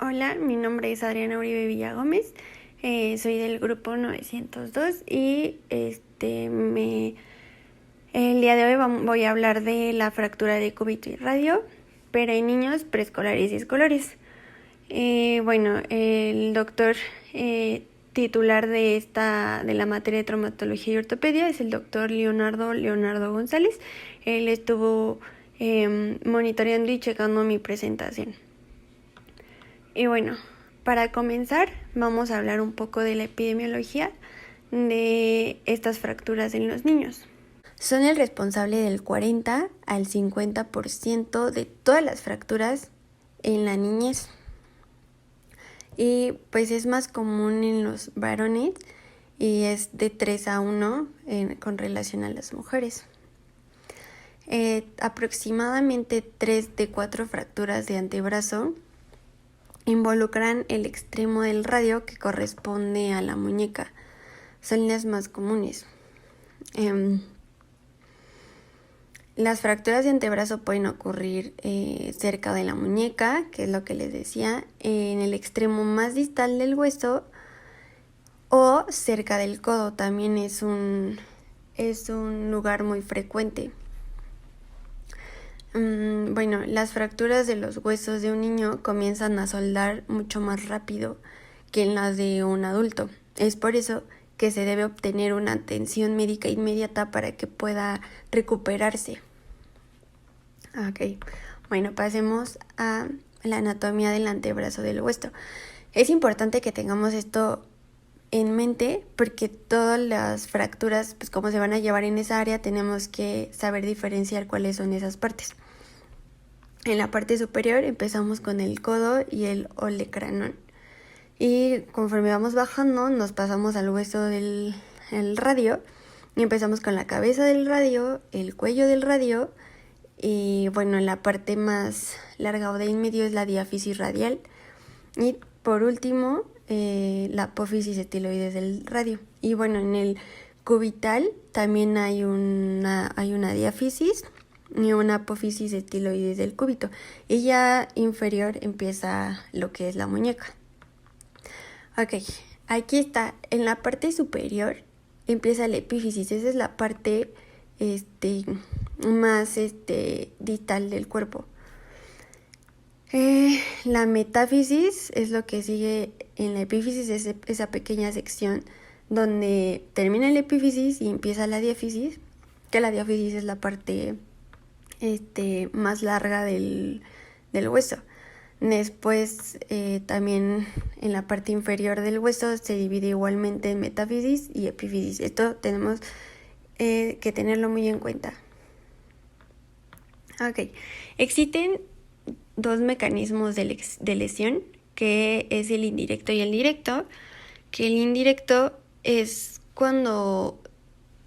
Hola, mi nombre es Adriana Uribe Villagómez, soy del grupo 902 y el día de hoy voy a hablar de la fractura de cúbito y radio, pero en niños preescolares y escolares. El doctor titular de la materia de traumatología y ortopedia es el doctor Leonardo González. Él estuvo monitoreando y checando mi presentación. Y bueno, para comenzar, vamos a hablar un poco de la epidemiología de estas fracturas en los niños. Son el responsable del 40 al 50% de todas las fracturas en la niñez. Y pues es más común en los varones y es de 3-1 con relación a las mujeres. Aproximadamente 3 de 4 fracturas de antebrazo involucran el extremo del radio que corresponde a la muñeca. Son las más comunes. Las fracturas de antebrazo pueden ocurrir cerca de la muñeca, que es lo que les decía, en el extremo más distal del hueso o cerca del codo. También es un lugar muy frecuente. Las fracturas de los huesos de un niño comienzan a soldar mucho más rápido que en las de un adulto. Es por eso que se debe obtener una atención médica inmediata para que pueda recuperarse. Pasemos a la anatomía del antebrazo del hueso. Es importante que tengamos esto en mente porque todas las fracturas, pues como se van a llevar en esa área, tenemos que saber diferenciar cuáles son esas partes. En la parte superior empezamos con el codo y el olecranon. Y conforme vamos bajando, nos pasamos al hueso del radio y empezamos con la cabeza del radio, el cuello del radio y en la parte más larga o de en medio es la diáfisis radial. Y por último, la apófisis etiloides del radio. Y en el cubital también hay una diáfisis y una apófisis etiloides del cúbito. Y ya inferior empieza lo que es la muñeca. Aquí está. En la parte superior empieza la epífisis. Esa es la parte más distal del cuerpo. La metáfisis es lo que sigue en la epífisis, es esa pequeña sección donde termina la epífisis y empieza la diáfisis, que la diáfisis es la parte más larga del hueso. Después también en la parte inferior del hueso se divide igualmente en metáfisis y epífisis. Esto tenemos que tenerlo muy en cuenta. Existen dos mecanismos de lesión, que es el indirecto y el directo, que el indirecto es cuando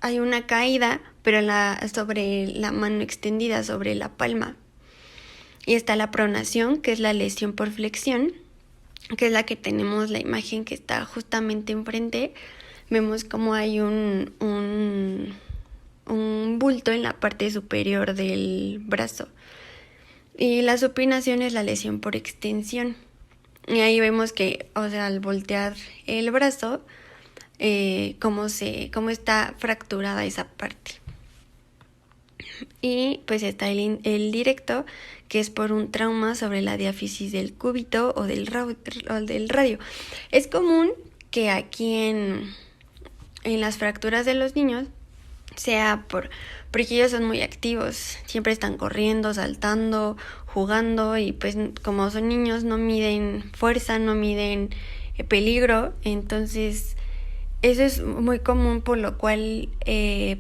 hay una caída, pero sobre la mano extendida, sobre la palma. Y está la pronación, que es la lesión por flexión, que es la que tenemos la imagen que está justamente enfrente. Vemos como hay un bulto en la parte superior del brazo. Y la supinación es la lesión por extensión. Y ahí vemos que, al voltear el brazo, cómo está fracturada esa parte. Y pues está el directo, que es por un trauma sobre la diáfisis del cúbito o del radio. Es común que aquí en las fracturas de los niños sea porque ellos son muy activos, siempre están corriendo, saltando, jugando, y pues como son niños no miden fuerza, no miden peligro, entonces eso es muy común, por lo cual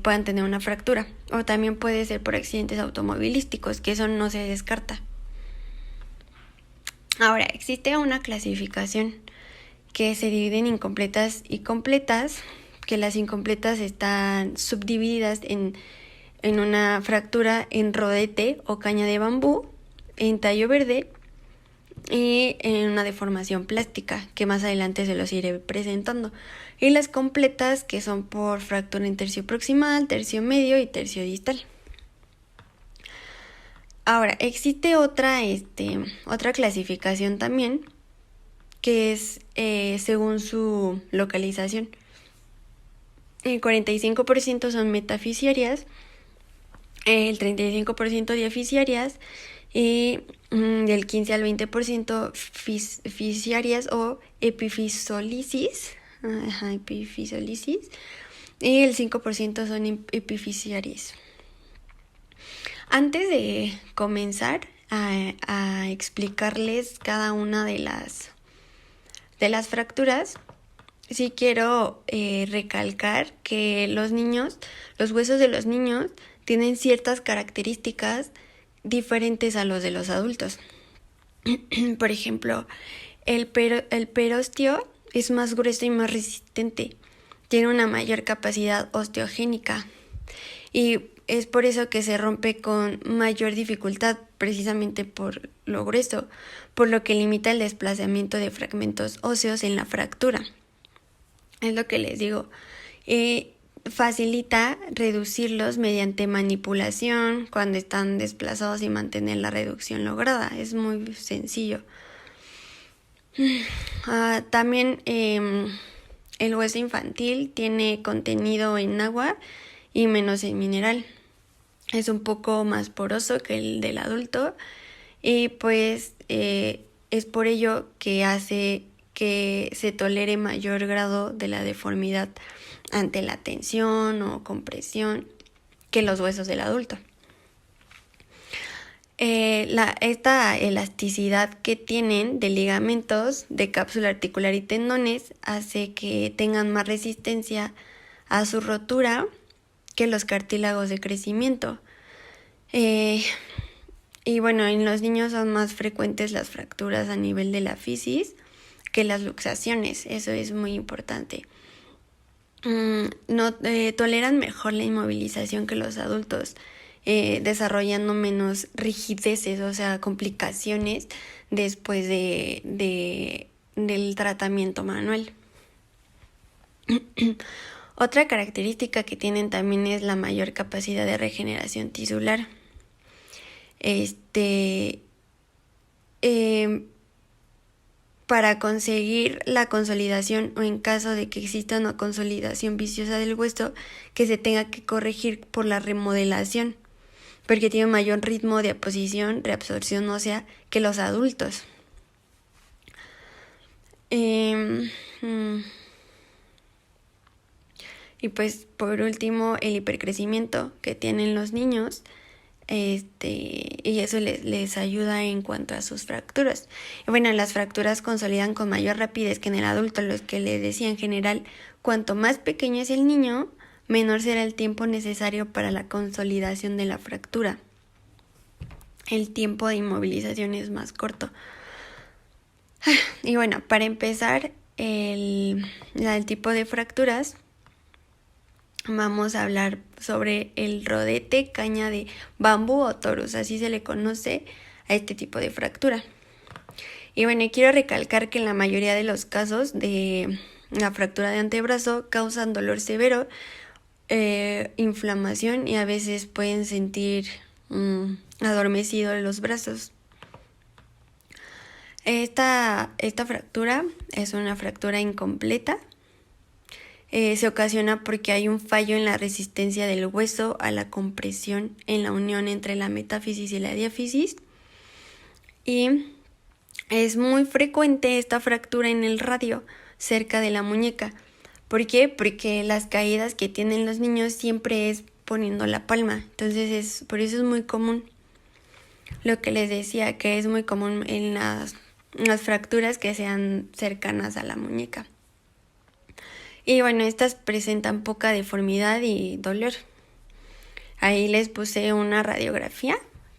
puedan tener una fractura. O también puede ser por accidentes automovilísticos, que eso no se descarta. Ahora, existe una clasificación que se divide en incompletas y completas, que las incompletas están subdivididas en una fractura en rodete o caña de bambú, en tallo verde y en una deformación plástica, que más adelante se los iré presentando. Y las completas, que son por fractura en tercio proximal, tercio medio y tercio distal. Ahora, existe otra clasificación también, que es según su localización. El 45% son metafisiarias, el 35% diafisiarias y del 15 al 20% fisiarias o epifisolisis. Epifisolisis. Y el 5% son epifisiarias. Antes de comenzar a explicarles cada una de las fracturas, sí quiero recalcar que los huesos de los niños tienen ciertas características diferentes a los de los adultos. Por ejemplo, el perósteo es más grueso y más resistente, tiene una mayor capacidad osteogénica y es por eso que se rompe con mayor dificultad, precisamente por lo grueso, por lo que limita el desplazamiento de fragmentos óseos en la fractura. Es lo que les digo. Facilita reducirlos mediante manipulación cuando están desplazados y mantener la reducción lograda. Es muy sencillo. También el hueso infantil tiene contenido en agua y menos en mineral. Es un poco más poroso que el del adulto y pues es por ello que hace que se tolere mayor grado de la deformidad ante la tensión o compresión que los huesos del adulto. Esta elasticidad que tienen de ligamentos, de cápsula articular y tendones hace que tengan más resistencia a su rotura que los cartílagos de crecimiento. Y bueno, en los niños son más frecuentes las fracturas a nivel de la fisis que las luxaciones. Eso es muy importante. Toleran mejor la inmovilización que los adultos, desarrollando menos rigideces, o sea, complicaciones después del tratamiento manual. Otra característica que tienen también es la mayor capacidad de regeneración tisular. Para conseguir la consolidación o en caso de que exista una consolidación viciosa del hueso que se tenga que corregir por la remodelación, porque tiene mayor ritmo de aposición, reabsorción ósea que los adultos. Y pues por último el hipercrecimiento que tienen los niños, y eso les ayuda en cuanto a sus fracturas. Y bueno, las fracturas consolidan con mayor rapidez que en el adulto, los que les decía en general, cuanto más pequeño es el niño, menor será el tiempo necesario para la consolidación de la fractura. El tiempo de inmovilización es más corto. Y bueno, para empezar, el tipo de fracturas, vamos a hablar sobre el rodete, caña de bambú o torus, así se le conoce a este tipo de fractura. Y bueno, quiero recalcar que en la mayoría de los casos de la fractura de antebrazo causan dolor severo, inflamación y a veces pueden sentir adormecidos los brazos. Esta fractura es una fractura incompleta. Se ocasiona porque hay un fallo en la resistencia del hueso a la compresión en la unión entre la metáfisis y la diáfisis. Y es muy frecuente esta fractura en el radio, cerca de la muñeca. ¿Por qué? Porque las caídas que tienen los niños siempre es poniendo la palma. Entonces por eso es muy común. Lo que les decía, que es muy común en las fracturas que sean cercanas a la muñeca. Y bueno, estas presentan poca deformidad y dolor. Ahí les puse una radiografía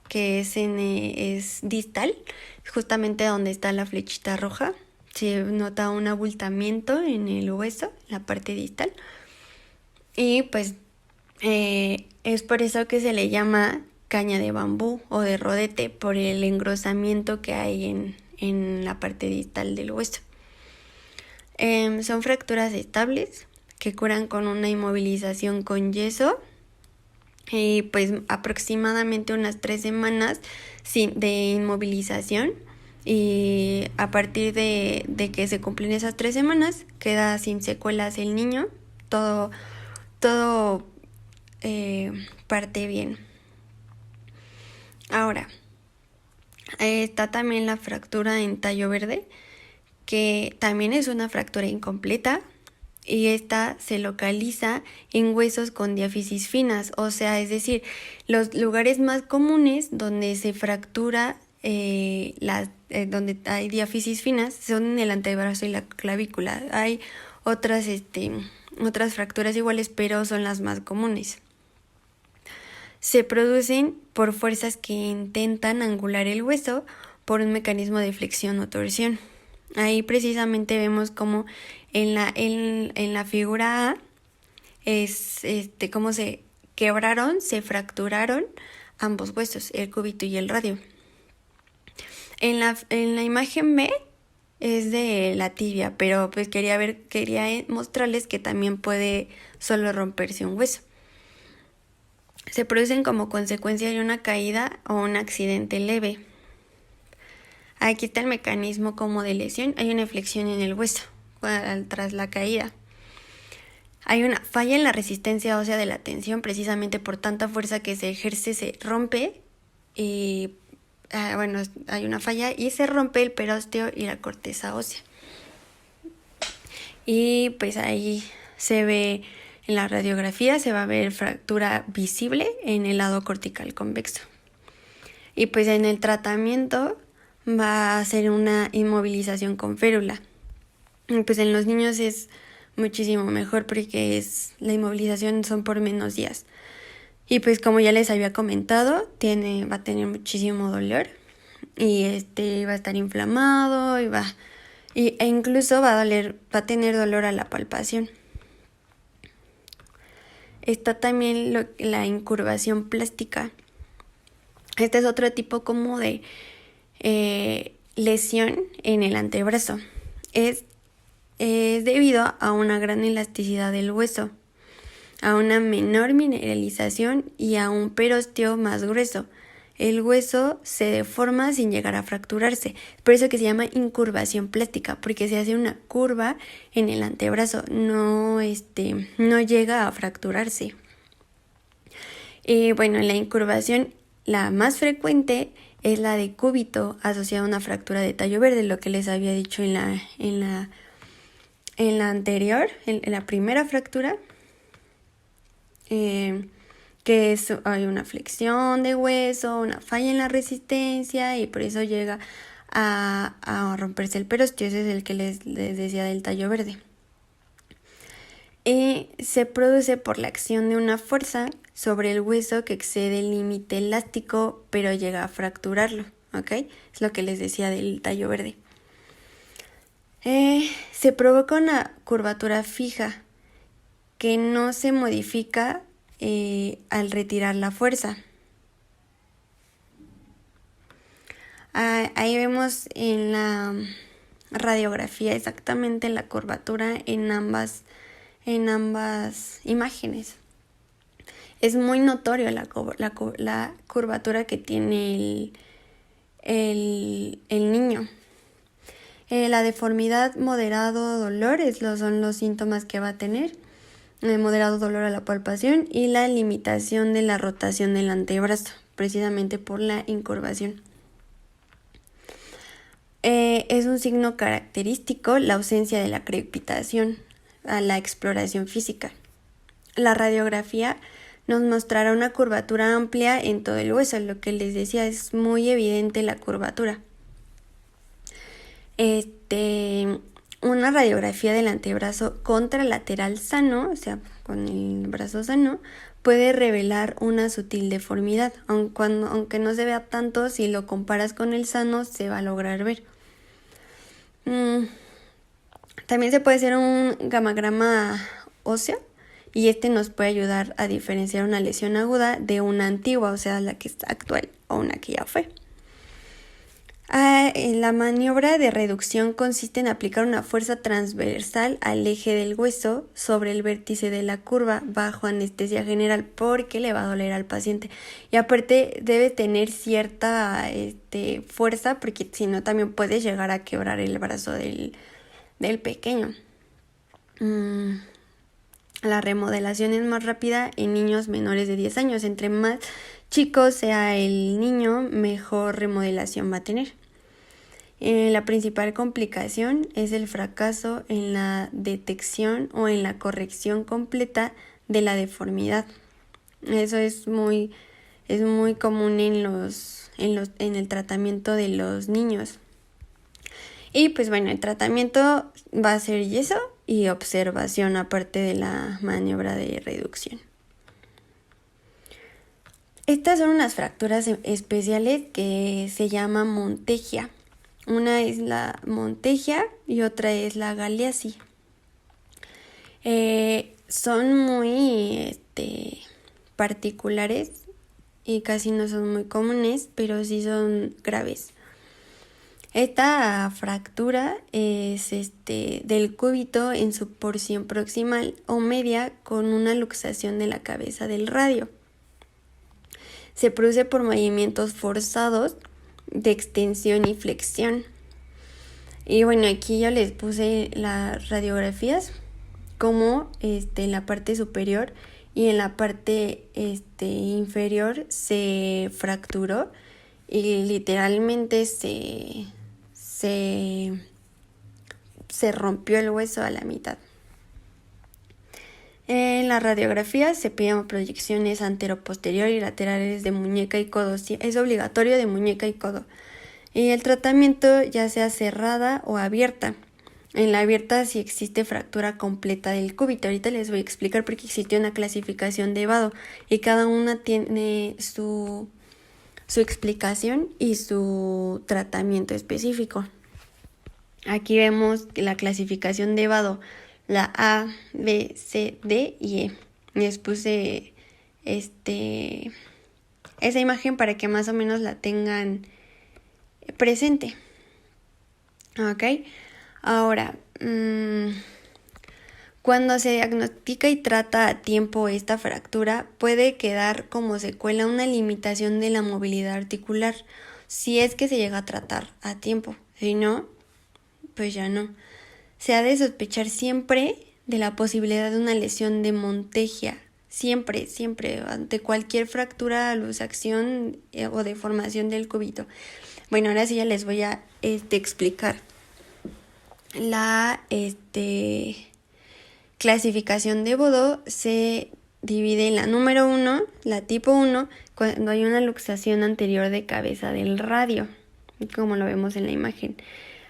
que es distal, justamente donde está la flechita roja. Se nota un abultamiento en el hueso, la parte distal. Y pues es por eso que se le llama caña de bambú o de rodete, por el engrosamiento que hay en la parte distal del hueso. Son fracturas estables que curan con una inmovilización con yeso y pues aproximadamente unas 3 semanas de inmovilización y a partir de que se cumplen esas 3 semanas queda sin secuelas el niño, todo parte bien. Ahora, está también la fractura en tallo verde, que también es una fractura incompleta, y esta se localiza en huesos con diáfisis finas, o sea, es decir, los lugares más comunes donde se fractura, donde hay diáfisis finas, son en el antebrazo y la clavícula. Hay otras fracturas iguales, pero son las más comunes. Se producen por fuerzas que intentan angular el hueso por un mecanismo de flexión o torsión. Ahí precisamente vemos como en la figura A es cómo se quebraron, se fracturaron ambos huesos, el cúbito y el radio. En la imagen B es de la tibia, pero pues quería mostrarles que también puede solo romperse un hueso. Se producen como consecuencia de una caída o un accidente leve. Aquí está el mecanismo como de lesión. Hay una flexión en el hueso tras la caída. Hay una falla en la resistencia ósea de la tensión, precisamente por tanta fuerza que se ejerce, se rompe. Y hay una falla y se rompe el perósteo y la corteza ósea. Y pues ahí se ve, en la radiografía se va a ver fractura visible en el lado cortical convexo. Y pues en el tratamiento va a ser una inmovilización con férula. Pues en los niños es muchísimo mejor porque la inmovilización son por menos días. Y pues como ya les había comentado, va a tener muchísimo dolor y va a estar inflamado e incluso va a tener dolor a la palpación. Está también la incurvación plástica. Este es otro tipo como de lesión en el antebrazo. Es debido a una gran elasticidad del hueso, a una menor mineralización y a un perósteo más grueso. El hueso se deforma sin llegar a fracturarse. Por eso que se llama incurvación plástica, porque se hace una curva en el antebrazo, no llega a fracturarse. La incurvación, la más frecuente, es la de cúbito asociada a una fractura de tallo verde, lo que les había dicho en la anterior, en la primera fractura, que hay una flexión de hueso, una falla en la resistencia y por eso llega a romperse el perósteo. Ese es el que les decía del tallo verde. Se produce por la acción de una fuerza sobre el hueso que excede el límite elástico, pero llega a fracturarlo, ¿ok? Es lo que les decía del tallo verde. Se provoca una curvatura fija que no se modifica al retirar la fuerza. Ahí vemos en la radiografía exactamente la curvatura en ambas imágenes. Es muy notorio la curvatura que tiene el niño. La deformidad, moderado dolor son los síntomas que va a tener. Moderado dolor a la palpación y la limitación de la rotación del antebrazo, precisamente por la incurvación. Es un signo característico la ausencia de la crepitación a la exploración física. La radiografía nos mostrará una curvatura amplia en todo el hueso, lo que les decía, es muy evidente la curvatura. Una radiografía del antebrazo contralateral sano, o sea, con el brazo sano, puede revelar una sutil deformidad, aunque no se vea tanto, si lo comparas con el sano se va a lograr ver. También se puede hacer un gamagrama óseo y nos puede ayudar a diferenciar una lesión aguda de una antigua, o sea, la que está actual o una que ya fue. La maniobra de reducción consiste en aplicar una fuerza transversal al eje del hueso sobre el vértice de la curva bajo anestesia general porque le va a doler al paciente. Y aparte debe tener cierta fuerza porque si no también puede llegar a quebrar el brazo del pequeño. La remodelación es más rápida en niños menores de 10 años. Entre más chico sea el niño, mejor remodelación va a tener. La principal complicación es el fracaso en la detección o en la corrección completa de la deformidad. Eso es muy común en el tratamiento de los niños. Y pues bueno, el tratamiento va a ser yeso y observación aparte de la maniobra de reducción. Estas son unas fracturas especiales que se llama Monteggia. Una es la Monteggia y otra es la Galeazzi. Son muy particulares y casi no son muy comunes, pero sí son graves. Esta fractura es del cúbito en su porción proximal o media con una luxación de la cabeza del radio. Se produce por movimientos forzados de extensión y flexión. Y bueno, aquí ya les puse las radiografías como en la parte superior y en la parte inferior se fracturó y literalmente se rompió el hueso a la mitad. En la radiografía se piden proyecciones antero-posterior y laterales de muñeca y codo. Es obligatorio de muñeca y codo. Y el tratamiento ya sea cerrada o abierta. En la abierta sí existe fractura completa del cúbito. Ahorita les voy a explicar porque existe una clasificación de Vado y cada una tiene su explicación y su tratamiento específico. Aquí vemos la clasificación de Vado, la A, B, C, D y E. Les puse esa imagen para que más o menos la tengan presente. Ok, ahora, cuando se diagnostica y trata a tiempo esta fractura, puede quedar como secuela una limitación de la movilidad articular, si es que se llega a tratar a tiempo. Si no, pues ya no. Se ha de sospechar siempre de la posibilidad de una lesión de Monteggia. Siempre, ante cualquier fractura, luxación o deformación del cúbito. Bueno, ahora sí ya les voy a explicar la clasificación de Bodo. Se divide en la número 1, la tipo 1, cuando hay una luxación anterior de cabeza del radio, como lo vemos en la imagen.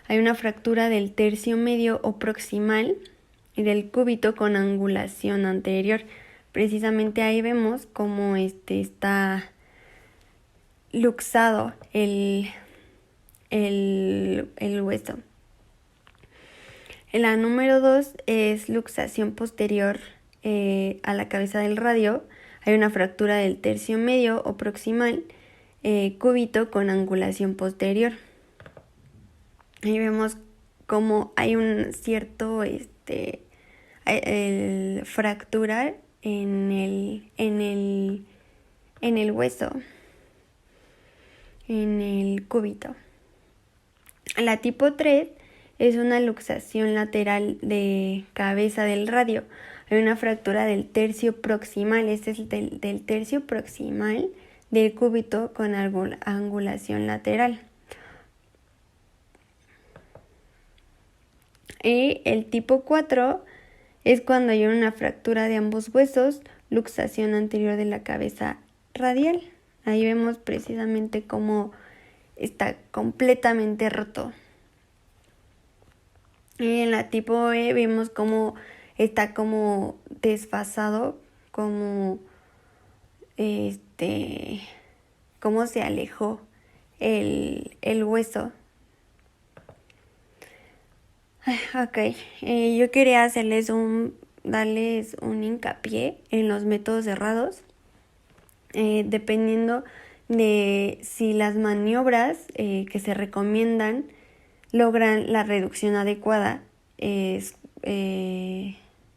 Hay una fractura del tercio medio o proximal y del cúbito con angulación anterior. Precisamente ahí vemos cómo está luxado el hueso. La número 2 es luxación posterior a la cabeza del radio. Hay una fractura del tercio medio o proximal, cúbito con angulación posterior. Ahí vemos cómo hay un cierto fractura en el hueso, en el cúbito. La tipo 3 es una luxación lateral de cabeza del radio. Hay una fractura del tercio proximal, este es del tercio proximal del cúbito con angulación lateral. Y el tipo 4 es cuando hay una fractura de ambos huesos, luxación anterior de la cabeza radial. Ahí vemos precisamente cómo está completamente roto. Y en la tipo E vemos cómo está como desfasado, como cómo se alejó el hueso. Ok, yo quería darles un hincapié en los métodos cerrados. Dependiendo de si las maniobras que se recomiendan logran la reducción adecuada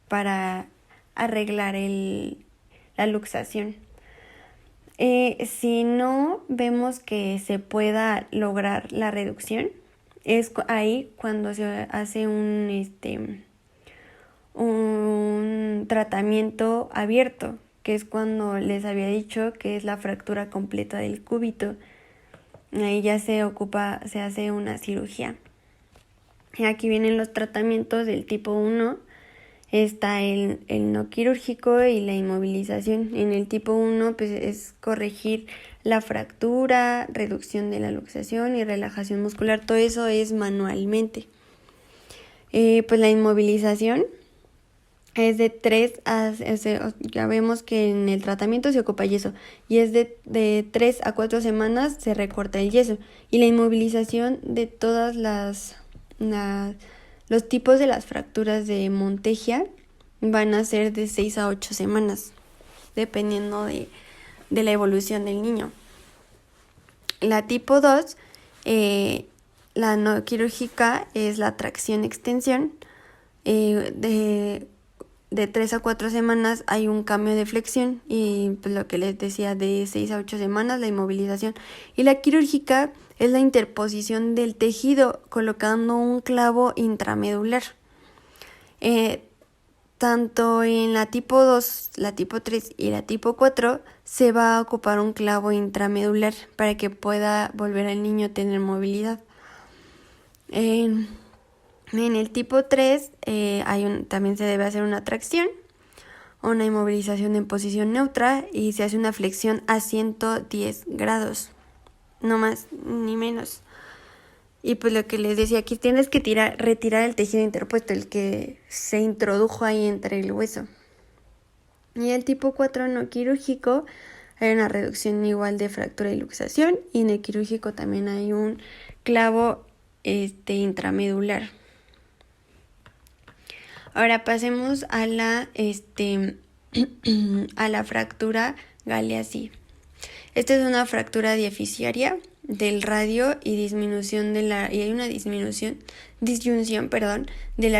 para arreglar la luxación. Si no vemos que se pueda lograr la reducción, es ahí cuando se hace un tratamiento abierto, que es cuando les había dicho que es la fractura completa del cúbito. Ahí ya se hace una cirugía. Y aquí vienen los tratamientos del tipo 1. Está el no quirúrgico y la inmovilización. En el tipo 1 pues es corregir la fractura, reducción de la luxación y relajación muscular. Todo eso es manualmente. Pues la inmovilización es de 3 a... ya vemos que en el tratamiento se ocupa yeso. Y es de 3 a 4 semanas se recorta el yeso. Y la inmovilización de todas los tipos de las fracturas de Monteggia van a ser de 6 a 8 semanas, dependiendo de la evolución del niño. La tipo 2, la no quirúrgica, es la tracción-extensión. De 3 a 4 semanas hay un cambio de flexión y pues lo que les decía, de 6 a 8 semanas la inmovilización. Y la quirúrgica es la interposición del tejido colocando un clavo intramedular. Tanto en la tipo 2, la tipo 3 y la tipo 4 se va a ocupar un clavo intramedular para que pueda volver al niño a tener movilidad. En el tipo 3 también se debe hacer una tracción, una inmovilización en posición neutra y se hace una flexión a 110 grados, no más ni menos. Y pues lo que les decía, aquí tienes que retirar el tejido interpuesto, el que se introdujo ahí entre el hueso. Y el tipo 4 no quirúrgico, hay una reducción igual de fractura y luxación, y en el quirúrgico también hay un clavo intramedular. Ahora pasemos a la fractura Galeazzi. Esta es una fractura dificiaria del radio y disyunción de la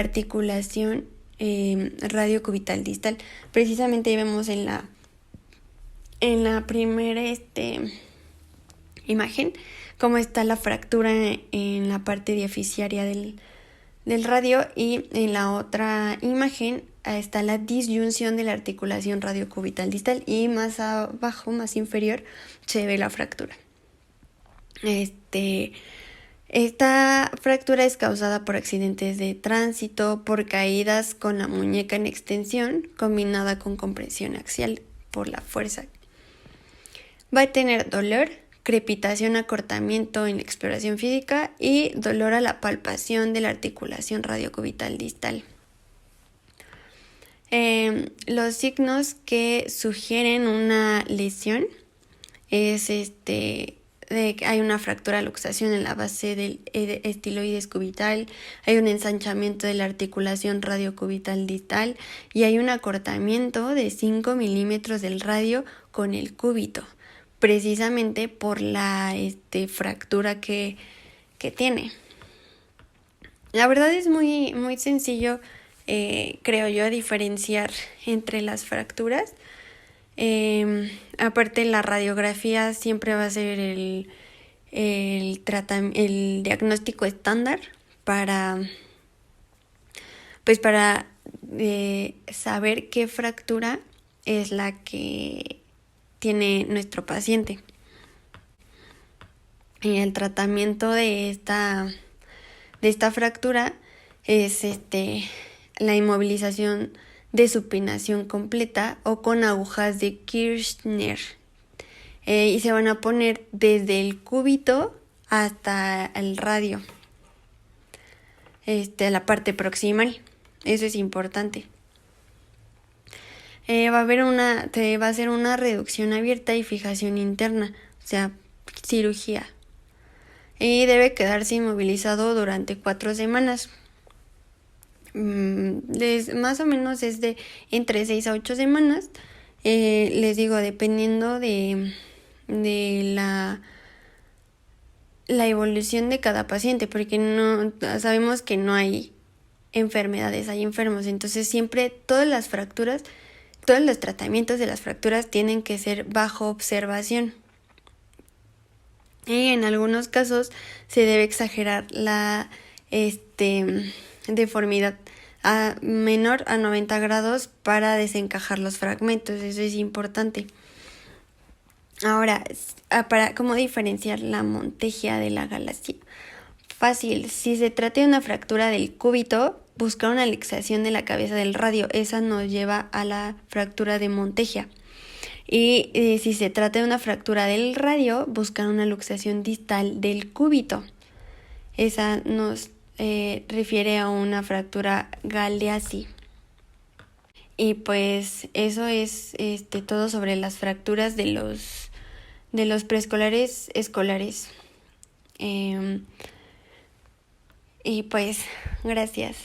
articulación radiocubital distal. Precisamente ahí vemos en la primera imagen cómo está la fractura en la parte dificiaria del radio, y en la otra imagen está la disyunción de la articulación radiocubital distal, y más abajo, más inferior, se ve la fractura. Esta fractura es causada por accidentes de tránsito, por caídas con la muñeca en extensión combinada con compresión axial por la fuerza. Va a tener dolor, crepitación, acortamiento en la exploración física y dolor a la palpación de la articulación radiocubital distal. Los signos que sugieren una lesión es hay una fractura luxación en la base del estiloides cubital, hay un ensanchamiento de la articulación radiocubital distal y hay un acortamiento de 5 milímetros del radio con el cúbito, precisamente por la fractura que tiene. La verdad es muy, muy sencillo, creo yo, diferenciar entre las fracturas. Aparte, la radiografía siempre va a ser el diagnóstico estándar para saber qué fractura es la que tiene nuestro paciente. Y el tratamiento de esta fractura es la inmovilización de supinación completa o con agujas de Kirchner, y se van a poner desde el cúbito hasta el radio, la parte proximal. Eso es importante. Va a ser una reducción abierta y fijación interna, o sea, cirugía, y debe quedarse inmovilizado durante 4 semanas. Más o menos es de entre 6 a 8 semanas. Les digo, dependiendo de de la evolución de cada paciente, porque no sabemos que no hay enfermedades, hay enfermos. Entonces siempre todas las fracturas, todos los tratamientos de las fracturas tienen que ser bajo observación. Y en algunos casos se debe exagerar la deformidad a menor a 90 grados para desencajar los fragmentos. Eso es importante. Ahora, ¿cómo diferenciar la Monteggia de la galaxia? Fácil, si se trata de una fractura del cúbito, buscar una luxación de la cabeza del radio. Esa nos lleva a la fractura de Monteggia. Y si se trata de una fractura del radio, buscar una luxación distal del cúbito. Esa nos refiere a una fractura Galeazzi. Y pues eso es todo sobre las fracturas de los preescolares escolares. Y pues, gracias.